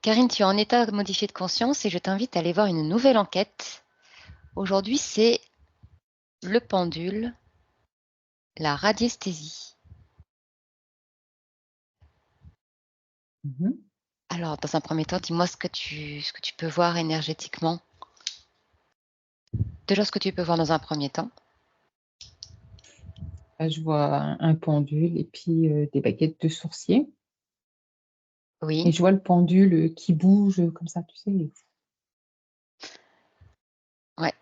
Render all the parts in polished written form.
Karine, tu es en état modifié de conscience et je t'invite à aller voir une nouvelle enquête. Aujourd'hui, c'est le pendule, la radiesthésie. Mhm. Alors, dans un premier temps, dis-moi ce que tu peux voir énergétiquement. Déjà, ce que tu peux voir dans un premier temps. Là, je vois un pendule et puis des baguettes de sourcier. Et Oui, je vois le pendule qui bouge comme ça, tu sais. ouais.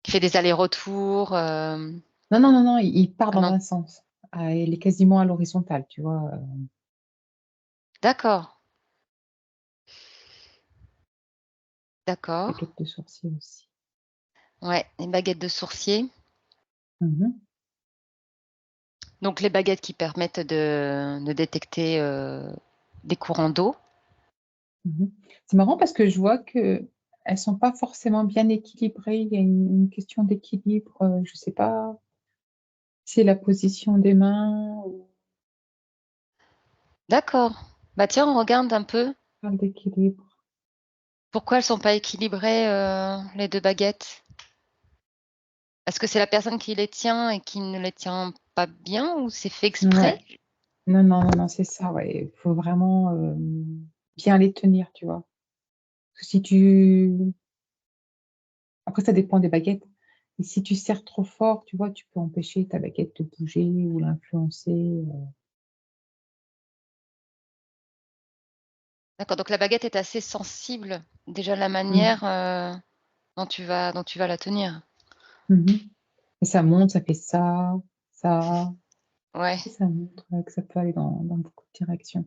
Qui fait des allers-retours. Non, non, non, non, il part Ah dans non, un sens. Ah, il est quasiment à l'horizontale, tu vois. d'accord, d'accord. Baguettes de sourcier aussi. Ouais, les baguettes de sourcier. Mhm. Donc, les baguettes qui permettent de détecter des courants d'eau. Mhm. C'est marrant parce que je vois que elles sont pas forcément bien équilibrées. Il y a une question d'équilibre. Je sais pas si c'est la position des mains ou D'accord. Bah tiens, on regarde un peu. on parle d'équilibre. Pourquoi elles sont pas équilibrées, les 2 baguettes? Est-ce que c'est la personne qui les tient et qui ne les tient pas bien ou c'est fait exprès? Ouais. Non, non, non, non, c'est ça, ouais. Il faut vraiment bien les tenir, tu vois. Parce que si tu... Après, ça dépend des baguettes. Et si tu serres trop fort, tu vois, tu peux empêcher ta baguette de bouger ou l'influencer. D'accord, donc la baguette est assez sensible, déjà la Mm. manière, dont tu vas la tenir. Mhm. Et ça monte, ça fait ça, Ouais, et ça montre que ça peut aller dans beaucoup de directions.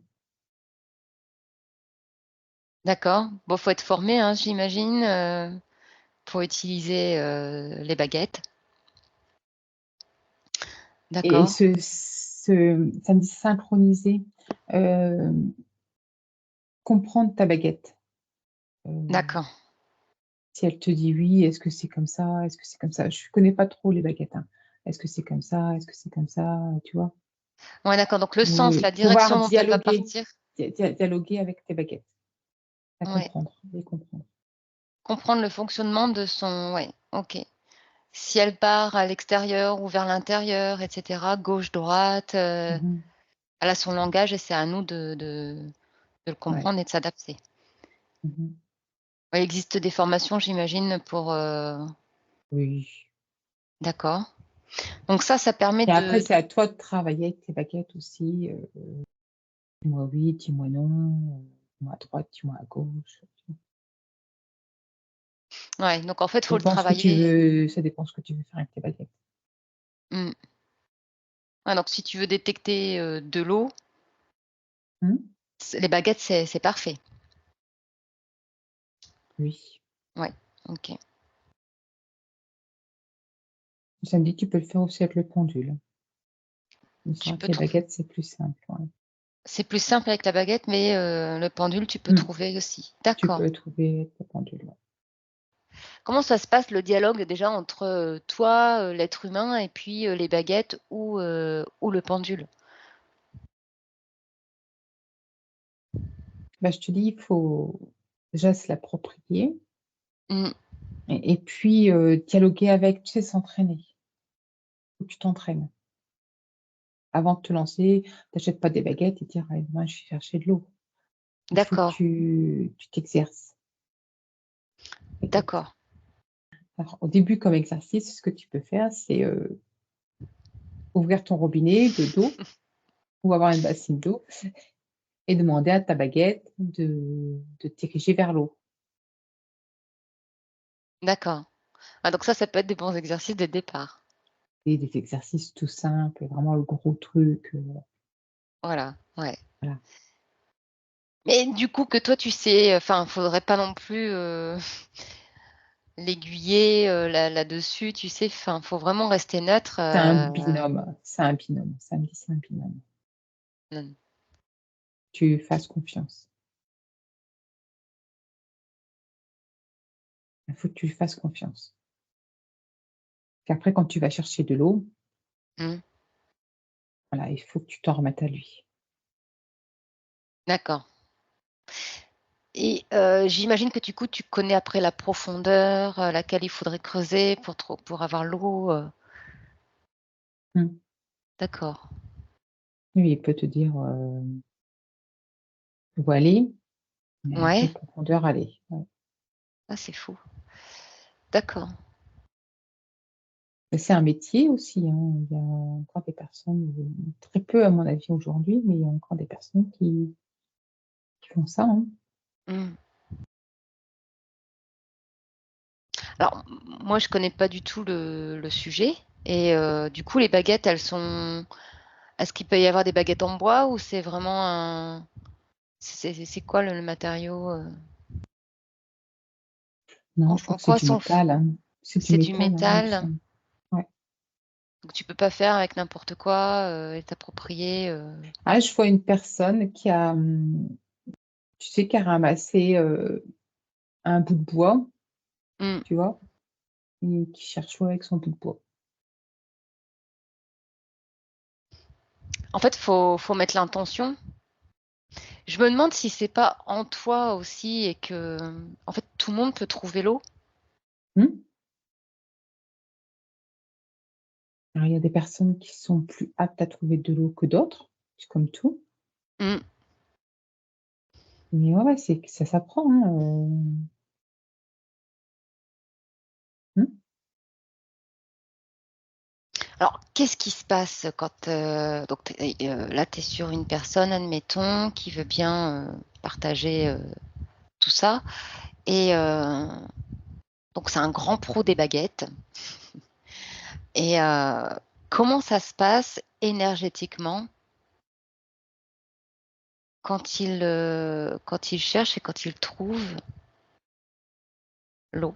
d'accord. Bon, faut être formé, hein, j'imagine, pour utiliser, les baguettes. Et D'accord, ça me dit synchroniser, euh, comprendre ta baguette. Euh, d'accord. Si elle te dit oui, est-ce que c'est comme ça? Est-ce que c'est comme ça? Je connais pas trop les baguettes, hein. Est-ce que c'est comme ça? Est-ce que c'est comme ça? Tu vois? Ouais, d'accord, donc le sens, la Pouvoir direction dont elle va dialoguer, partir. dialoguer avec tes baguettes, à Ouais, comprendre, les comprendre. comprendre le fonctionnement de son ouais, OK. Si elle part à l'extérieur ou vers l'intérieur et cetera, gauche, droite, Mhm. elle a son langage et c'est à nous de le Ouais. comprendre et de s'adapter. Mhm. Ouais, il existe des formations, j'imagine, pour, Oui. d'accord. Donc ça permet Et après, de c'est à toi de travailler avec tes baguettes aussi. Dis-moi oui, dis-moi non, dis-moi à droite, dis-moi à gauche. ouais, donc en fait, Ça faut le dépend ce que tu travailler. veux, ça dépend ce que tu veux faire avec tes baguettes. Mmh. Ouais, donc si tu veux détecter, de l'eau, Hmm. les baguettes, c'est parfait. Oui. Ouais, OK. Ça me dit que tu peux le faire aussi avec le pendule. Mais c'est Tu vrai peux que les trouver. baguettes, c'est plus simple. Ouais. C'est plus simple avec la baguette, mais le pendule, tu peux Hmm. trouver aussi. Tu D'accord. peux trouver avec le pendule. Ouais. Comment ça se passe le dialogue déjà entre, toi, l'être humain et puis, les baguettes ou le pendule? Bah, je te dis, il faut déjà se l'approprier Mmh. et puis dialoguer avec, tu sais, s'entraîner. Faut que tu t'entraînes. Avant de te lancer, t'achètes pas des baguettes et dire, allez, demain, je vais chercher de l'eau. Il faut que D'accord, tu t'exerces. Baguette. d'accord, Alors, au début, comme exercice, ce que tu peux faire, c'est ouvrir ton robinet d'eau ou avoir une bassine d'eau et demander à ta baguette de te diriger vers l'eau. d'accord. Ah donc ça peut être des bons exercices dès le départ. Et des exercices tout simples, vraiment le gros truc. Voilà, ouais. Voilà. Mais du coup que toi tu sais, enfin, faudrait pas non plus, l'aiguiller, là-dessus, tu sais? Enfin, faut vraiment rester neutre, C'est un binôme, c'est un binôme. Samedi, c'est un binôme. mmh, Tu fasses confiance. Il faut que tu lui fasses confiance. Puis après, quand tu vas chercher de l'eau, mmh, voilà, il faut que tu t'en remettes à lui. d'accord. Et j'imagine que du coup, tu connais après la profondeur à laquelle il faudrait creuser pour avoir l'eau, Mmh. d'accord. Oui, il peut te dire, où aller, mais à quelle Ouais, profondeur aller. Ouais. ah, c'est fou. D'accord. Mais c'est un métier aussi, hein. Il y a encore des personnes, très peu à mon avis aujourd'hui, mais il y a encore des personnes qui font ça, hein. Mmh. Alors, moi, je connais pas du tout le sujet et du coup, les baguettes, est-ce qu'il peut y avoir des baguettes en bois ou c'est vraiment un c'est quoi le matériau, Non, en je crois en que c'est quoi du sont f métal, hein. C'est du c'est du métal, hein, il me métal? semble. Ouais. Donc tu peux pas faire avec n'importe quoi, et t'approprier, Ah, je vois une personne qui a, tu sais, qui a ramassé, un bout de bois, mmh. tu vois? Et qui cherche l'eau avec son bout de bois. En fait, faut mettre l'intention. Je me demande si c'est pas en toi aussi et que, en fait, tout le monde peut trouver l'eau? Mmh. Alors il y a des personnes qui sont plus aptes à trouver de l'eau que d'autres, c'est comme tout. Mmh. Mais ouais, ouais, c'est que ça s'apprend, hein, mmh. Alors, qu'est-ce qui se passe quand, donc là, tu es sur une personne, admettons, qui veut bien, partager, tout ça et donc c'est un grand pro des baguettes et comment ça se passe énergétiquement quand il cherche et quand il trouve l'eau?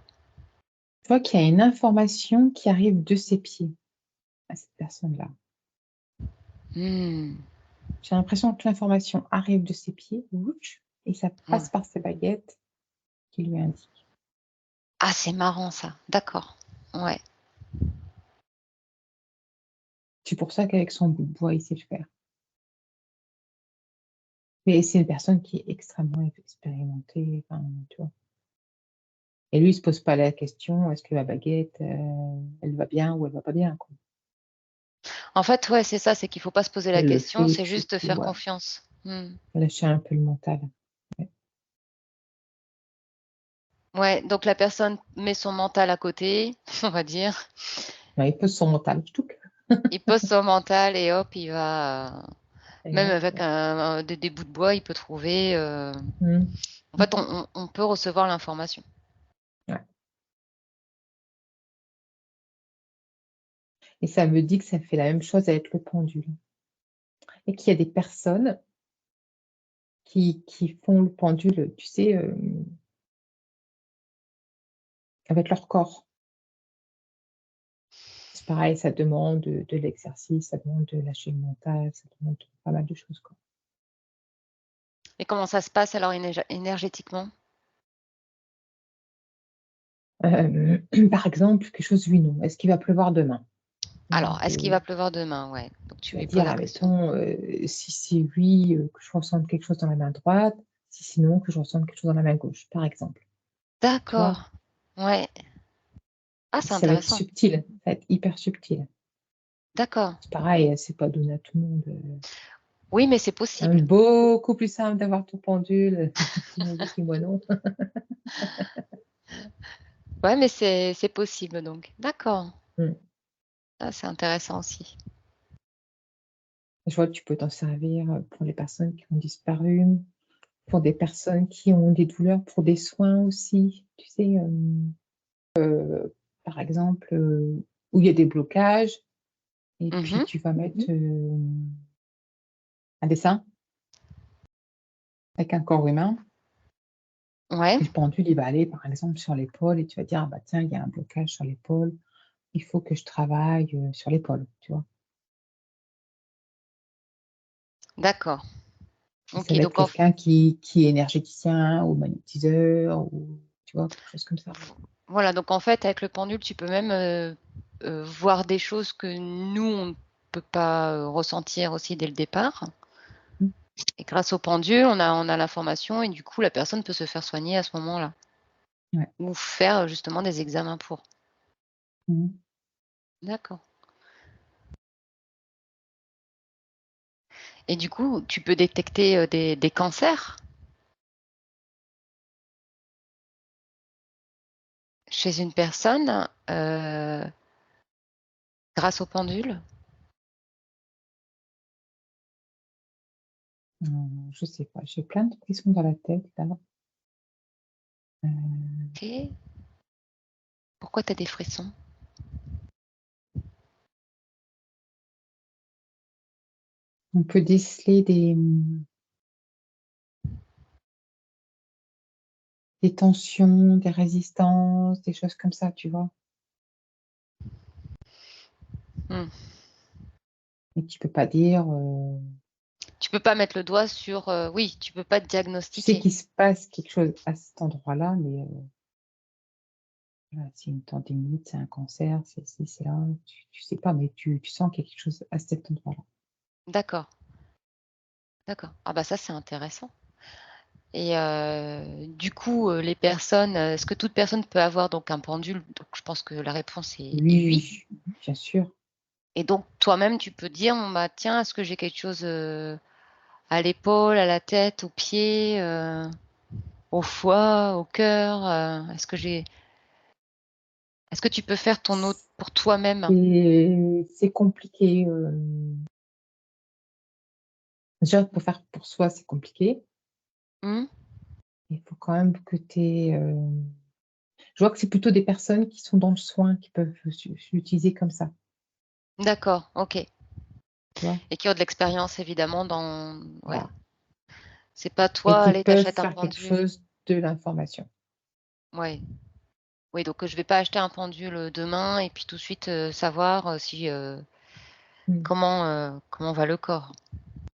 Tu vois qu'il y a une information qui arrive de ses pieds à cette personne-là. Mmh. J'ai l'impression que l'information arrive de ses pieds, wouch, et ça passe Ouais. par ses baguettes qui lui indiquent. Ah, c'est marrant ça, d'accord. Ouais. C'est pour ça qu'avec son bout de bois, il sait le faire. Mais c'est une personne qui est extrêmement expérimentée, enfin, tu vois? Et lui, il se pose pas la question: «Est-ce que la baguette, elle va bien ou elle va pas bien?» quoi. En fait, ouais, c'est ça, c'est qu'il faut pas se poser la Elle le question, fait et c'est puis c'est juste tout, faire ouais. confiance. Mmh. Lâcher un peu le mental. Ouais. Ouais, donc la personne met son mental à côté, on va dire. Ouais, il pose son mental, touc, Il pose son mental et hop, il va, et même hop, avec des bouts de bois, il peut trouver, mmh. en Mmh. fait, on peut recevoir l'information. Ouais, et ça me dit que ça fait la même chose avec le pendule et qu'il y a des personnes qui font le pendule, tu sais, avec leur corps. C'est pareil, ça demande, de l'exercice, ça demande de lâcher le mental, ça demande pas mal de choses, quoi. Et comment ça se passe alors énergétiquement? Par exemple, quelque chose oui, non. Est-ce qu'il va pleuvoir demain? Alors, Donc, est-ce qu'il va pleuvoir demain? Ouais, donc tu tu vas lui poses dire, la question. admettons, si c'est oui, que je ressente quelque chose dans la main droite, si c'est non, que je ressente quelque chose dans la main gauche, par exemple. Tu vois? D'accord. Ouais. Ah, Et c'est ça va être intéressant. subtil, ça va être hyper subtil. D'accord. C'est pareil, c'est pas donné à tout le monde, Oui, mais c'est c'est quand même possible. beaucoup plus simple d'avoir ton pendule, dis-moi oui, dis-moi non. Ouais, mais c'est possible donc. D'accord. Mmh. Ah, c'est intéressant aussi. Je vois que tu peux t'en servir, pour les personnes qui ont disparu, pour des personnes qui ont des douleurs, pour des soins aussi, tu sais, par exemple, où il y a des blocages et puis Mmh. tu vas mettre, un dessin avec un corps humain Ouais, et le pendule, il va aller, par exemple, sur l'épaule et tu vas dire: «Ah bah tiens, il y a un blocage sur l'épaule, il faut que je travaille, sur l'épaule», tu vois? d'accord. Et ça OK, va être donc quelqu'un qui est énergéticien ou magnétiseur ou tu vois? Quelque chose comme ça. voilà, donc en fait, avec le pendule, tu peux même, voir des choses que nous, on ne peut pas, ressentir aussi dès le départ. Mmh. Et grâce au pendule, on a l'information et du coup, la personne peut se faire soigner à ce moment-là Ouais. ou faire, justement des examens pour. Mmh. D'accord et du coup, tu peux détecter, des cancers chez une personne, grâce au pendule? Je sais pas, j'ai plein de questions dans la tête là. Heu, OK. Pourquoi tu as des frissons? on peut déceler des tensions, des résistances, des choses comme ça, tu vois? Mmh. Et tu peux pas dire, Tu peux pas mettre le doigt sur, oui, tu peux pas tu sais diagnostiquer. qu'il se passe quelque chose à cet endroit-là, mais voilà, c'est une tendinite, c'est un cancer, c'est ci, c'est là, tu sais pas, mais tu sens qu'il y a quelque chose à cet endroit-là. D'accord, d'accord. Ah bah, ça, c'est intéressant et du coup, les personnes, est-ce que toute personne peut avoir donc un pendule? Donc je pense que la réponse est oui Oui, bien sûr. et donc toi-même, tu peux dire: «Bon, bah, tiens, est-ce que j'ai quelque chose, à l'épaule, à la tête, aux pieds, au foie, au cœur, est-ce que tu peux faire ton autre pour toi-même?» C'est compliqué, déjà pour faire pour soi, c'est compliqué. Mmh? Il faut quand même que tu aies, je vois que c'est plutôt des personnes qui sont dans le soin qui peuvent l'utiliser comme ça, D'accord, OK tu vois? et qui ont de l'expérience évidemment dans ouais. Voilà, C'est pas et toi, qui allez, peuvent t'achètes un faire quelque pendule. chose de l'information. Ouais. Oui, donc je vais pas acheter un pendule, demain et puis tout de suite, savoir, si, Mmh. comment va le corps,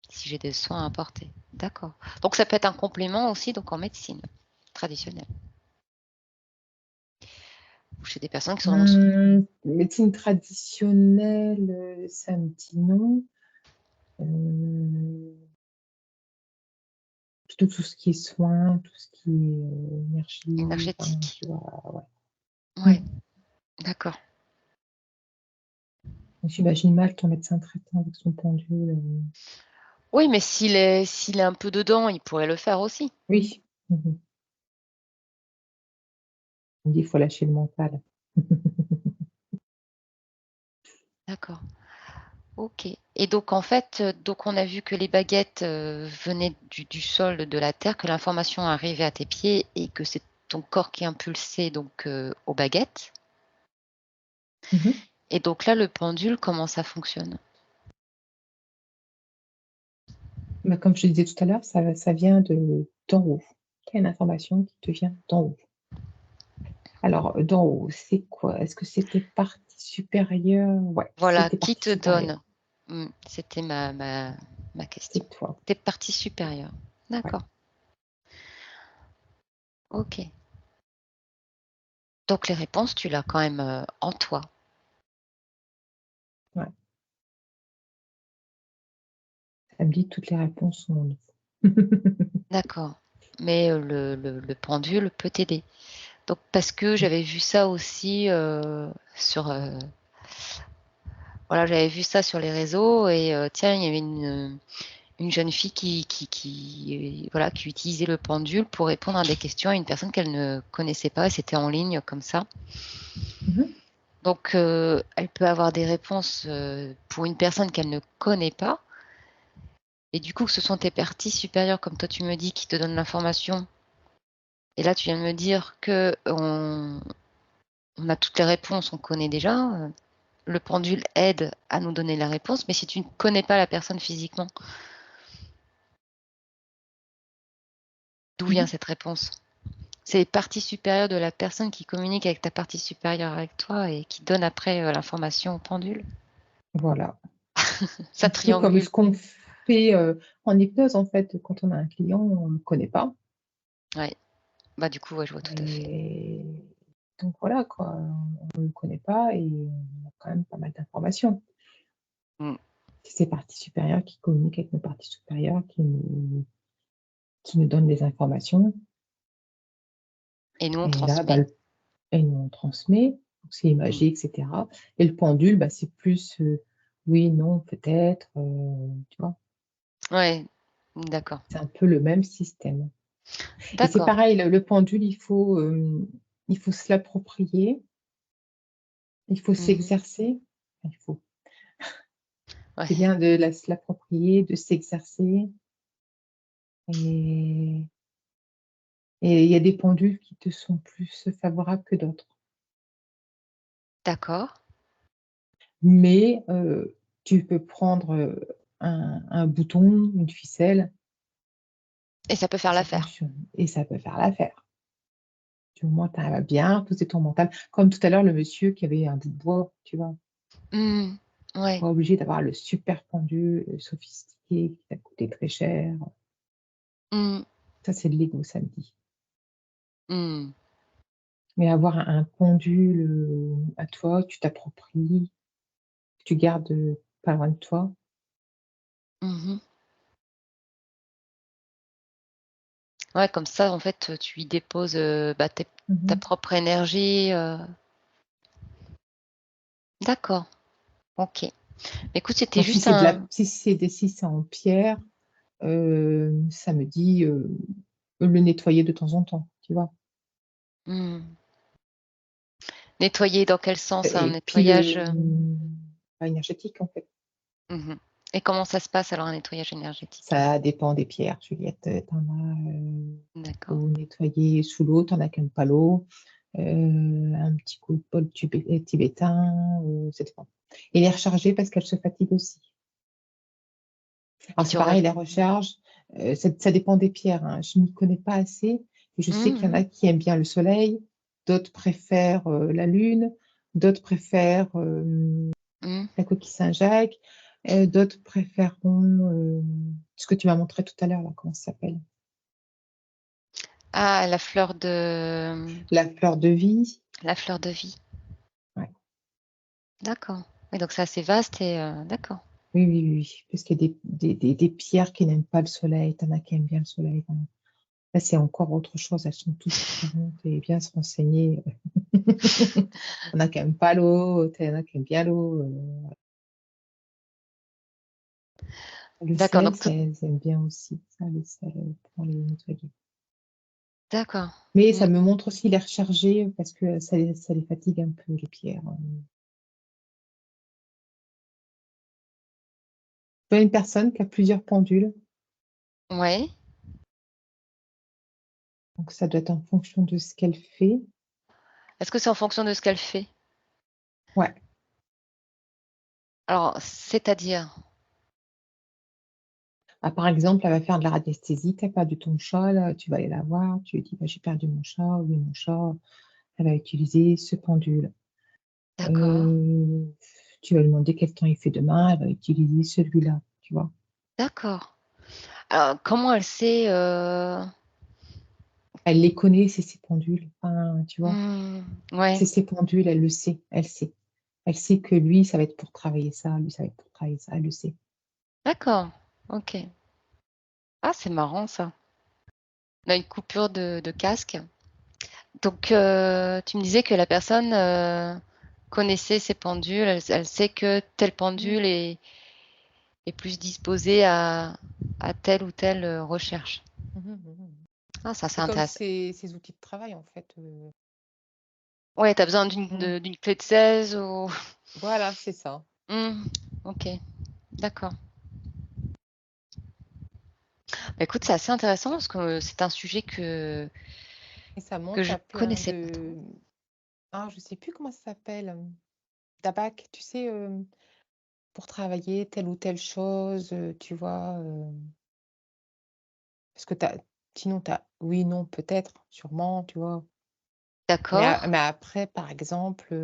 si j'ai des soins à apporter. D'accord. Donc ça peut être un complément aussi donc en médecine traditionnelle ou chez des personnes qui sont dans le soin. Médecine traditionnelle, ça me dit non. Heu, Plutôt tout ce qui est soins, tout ce qui est, énergie, enfin, Énergétique. tu vois? Ouais. Ouais, Mmh. d'accord. J'imagine mal ton médecin traitant avec son pendule, Oui, mais s'il est un peu dedans, il pourrait le faire aussi. oui. Mmh. On dit: «Il faut lâcher le mental». D'accord. OK et donc en fait, donc on a vu que les baguettes, venaient du sol, de la terre, que l'information arrivait à tes pieds et que c'est ton corps qui impulsait donc, aux baguettes Mmh mh. et donc là, le pendule, comment ça fonctionne? Bah, comme je te disais tout à l'heure, ça vient de d'en haut. Il y a une information qui te vient d'en haut. Alors, d'en haut, c'est quoi? Est-ce que c'était partie supérieure? Ouais, Voilà, c'était qui partie te donne? supérieure. C'était ma question. C'est toi. Tes parties supérieures. Ouais, D'accord, OK. Donc les réponses, tu l'as quand même, en toi. ouais. Ça me dit toutes les réponses sont en nous. D'accord, mais, le pendule peut t'aider. Donc parce que Mmh. j'avais vu ça aussi, sur, voilà, j'avais vu ça sur les réseaux et tiens, il y avait une jeune fille qui, voilà, qui utilisait le pendule pour répondre à des questions à une personne qu'elle ne connaissait pas et c'était en ligne comme ça. Mmh mh. Donc elle peut avoir des réponses, pour une personne qu'elle ne connaît pas et du coup que ce sont tes parties supérieures comme toi tu me dis qui te donnent l'information et là tu viens de me dire qu'on a toutes les réponses, on connaît déjà, le pendule aide à nous donner la réponse, mais si tu ne connais pas la personne physiquement, d'où Mmh vient mh. cette réponse? C'est les parties supérieures de la personne qui communique avec ta partie supérieure avec toi et qui donne après, l'information au pendule. Voilà. Ça Un petit peu comme triangule. ce qu'on fait, en hypnose, en fait, quand on a un client, on ne connaît pas Ouais, bah, du coup, ouais, je vois tout à fait. et donc voilà, quoi, on ne connaît pas et on a quand même pas mal d'informations. Mmh. C'est ces parties supérieures qui communiquent avec nos parties supérieures, qui nous donnent des informations Et nous, on et là, transmet. et nous on transmet, donc c'est Mmh. imagé et cetera et le pendule, c'est plus, oui, non, peut-être, tu vois? Ouais, d'accord. C'est un peu le même système et c'est D'accord. pareil, le pendule, il faut se l'approprier, il faut Mmh. s'exercer, il faut Ouais, c'est bien de se l'approprier, de s'exercer et il y a des pendules qui te sont plus favorables que d'autres. d'accord. Mais tu peux prendre, un bouton, une ficelle, Et ça peut faire ça l'affaire. fonctionne et ça peut faire l'affaire. Du moment que tu arrives à bien poser ton mental. Comme tout à l'heure, le monsieur qui avait un bout de bois, tu vois? Mmh. Ouais. Pas obligé d'avoir le super pendule, sophistiqué qui t'a coûté très cher. Mmh. Ça, c'est de l'ego, ça me dit. Mmh. Mais avoir un pendule, à toi, que tu t'appropries, que tu gardes, pas loin de toi. Mmh. Ouais, comme ça, en fait, tu y déposes, tes ta Mmh. propre énergie, d'accord, OK. Écoute, c'était Donc juste un si c'est en pierre, ça me dit, le nettoyer de temps en temps, tu vois? mmh, nettoyer dans quel sens? Un Et puis nettoyage, énergétique, en fait. mmh et comment ça se passe alors un nettoyage énergétique? Ça dépend des pierres, Juliette, tu as, D'accord. pour nettoyer sous l'eau, tu en as qui aiment pas l'eau, un petit coup de bol tibétain, ça dépend. Et les recharger parce qu'elles se fatiguent aussi. Et Alors c'est tu re pareil, les recharges, ça dépend des pierres, hein. Je m'y connais pas assez et je sais qu'il y en mmh a qui aiment bien le soleil, d'autres préfèrent, la lune, d'autres préfèrent, mmh. la coquille Saint-Jacques, d'autres préféreront, ce que tu m'as montré tout à l'heure là, comment ça s'appelle? Ah, la fleur de, La fleur de vie. la fleur de vie. Ouais. D'accord. Oui, donc c'est assez vaste et d'accord. Oui, oui, oui, oui, parce qu'il y a des pierres qui n'aiment pas le soleil, tu en as qui aiment bien le soleil, enfin, là, c'est encore autre chose, elles sont toutes différentes et bien se renseigner. Il y en a qui aiment pas l'eau, il y en a qui aiment bien l'eau, le D'accord, sel, donc ça, tout elles aiment bien aussi, ça, le sel, pour les nettoyer. d'accord. Mais Mmh. ça me montre aussi les recharger parce que ça les fatigue un peu les pierres, Je vois une personne qui a plusieurs pendules, Ouais. donc ça doit être en fonction de ce qu'elle fait. Est-ce que c'est en fonction de ce qu'elle fait? Ouais. Alors, c'est-à-dire? Bah, par exemple, elle va faire de la radiesthésie, tu as perdu ton chat, là, tu vas aller la voir, tu lui dis: «Bah, j'ai perdu mon chat, oui, mon chat». Elle va utiliser ce pendule. D'accord, Heu, Tu vas lui demander quel temps il fait demain, elle va utiliser celui-là, tu vois? d'accord. Alors, comment elle sait, Elle les connaît, ses pendules, enfin, tu vois? mmh, ouais, C'est ses pendules, elle le sait, elle sait. Elle sait que lui, ça va être pour travailler ça, lui, ça va être pour travailler ça, elle le sait. d'accord, OK. Ah, c'est marrant ça. On a une coupure de casque. Donc, tu me disais que la personne, connaissait ses pendules, elle sait que telle Mmh. pendule est plus disposée à telle ou telle, recherche. Mmh mh, mmh. Ah, ça, c'est C'est comme intéressant. ses outils de travail, en fait, Ouais, tu as besoin mmh. d'une clé de 16 ou Voilà, c'est ça mmh, OK, d'accord. Bah, écoute, c'est assez intéressant parce que c'est un sujet et ça que monte je à plein connaissais pas trop. de je sais plus comment ça s'appelle, d'abac, tu sais, pour travailler telle ou telle chose, tu vois? Parce que tu sinon tu as oui, non, peut-être, sûrement, tu vois? D'accord. Mais après, par exemple, tu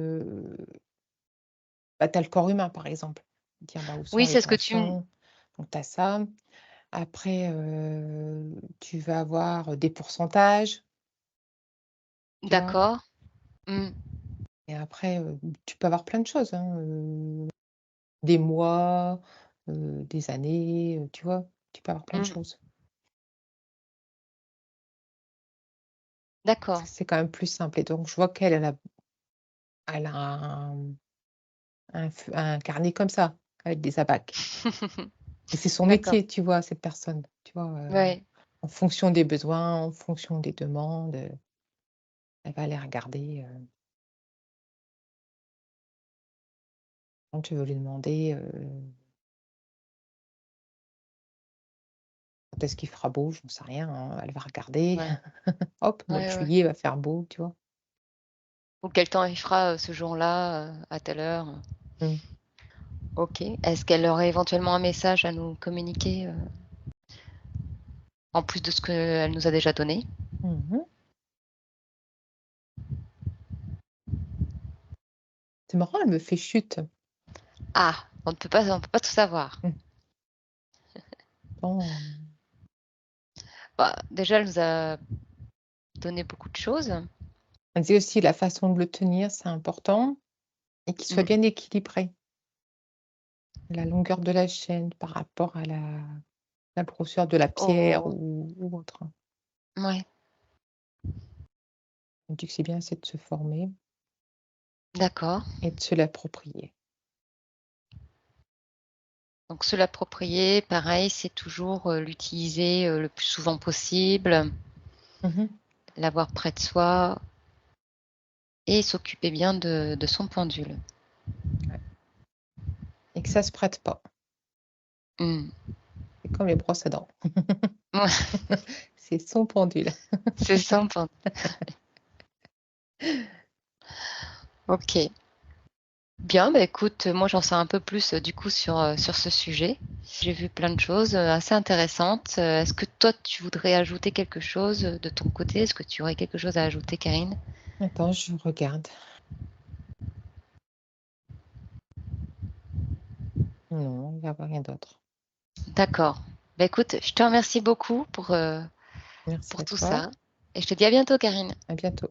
as le corps humain, par exemple. Dire, où sont Oui, les c'est ce que tu m tensions, donc tu as ça. Après, tu vas avoir des pourcentages, tu vois? d'accord. Mmh. Et après, tu peux avoir plein de choses, hein, des mois, des années, tu vois? Tu peux avoir plein de Mmh. choses. D'accord. C'est quand même plus simple et donc je vois qu'elle, elle a un carnet comme ça, avec des abacs et c'est son D'accord. métier, tu vois, cette personne, tu vois? Ouais. En fonction des besoins, en fonction des demandes, elle va aller regarder, quand tu veux lui demander, quand est-ce qu'il fera beau, j'en sais rien, hein, elle va regarder, Ouais. hop, mois de Ouais, ouais. juillet, il va faire beau, tu vois? Ou quel temps il fera, ce jour-là, à telle heure. Mmh. OK. Est-ce qu'elle aurait éventuellement un message à nous communiquer, en plus de ce qu'elle nous a déjà donné? Mmh mh. C'est marrant, elle me fait chute. Ah! On ne peut pas tout savoir. Mmh. Bon, Bah, déjà, elle nous a donné beaucoup de choses. elle dit aussi la façon de le tenir, c'est important et qu'il soit Mmh. bien équilibré. La longueur de la chaîne par rapport à la grosseur de la pierre Oh, ou autre. ouais, Elle dit que c'est bien, c'est de se former d'accord. et de se l'approprier. Donc se l'approprier, pareil, c'est toujours, l'utiliser, le plus souvent possible, Mmh mh. l'avoir près de soi et s'occuper bien de son pendule. Ouais et que ça se prête pas. Mmh. C'est comme les brosses à dents. Ouais, C'est son pendule. c'est sympa. OK. Bien, bah, écoute, moi j'en sais un peu plus, du coup sur ce sujet. J'ai vu plein de choses, assez intéressantes. Est-ce que toi tu voudrais ajouter quelque chose, de ton côté? Est-ce que tu aurais quelque chose à ajouter, Karine? Attends, je regarde. Non, il y a rien d'autre. D'accord. Bah, écoute, je te remercie beaucoup Merci pour à tout toi. ça et je te dis à bientôt, Karine. À bientôt.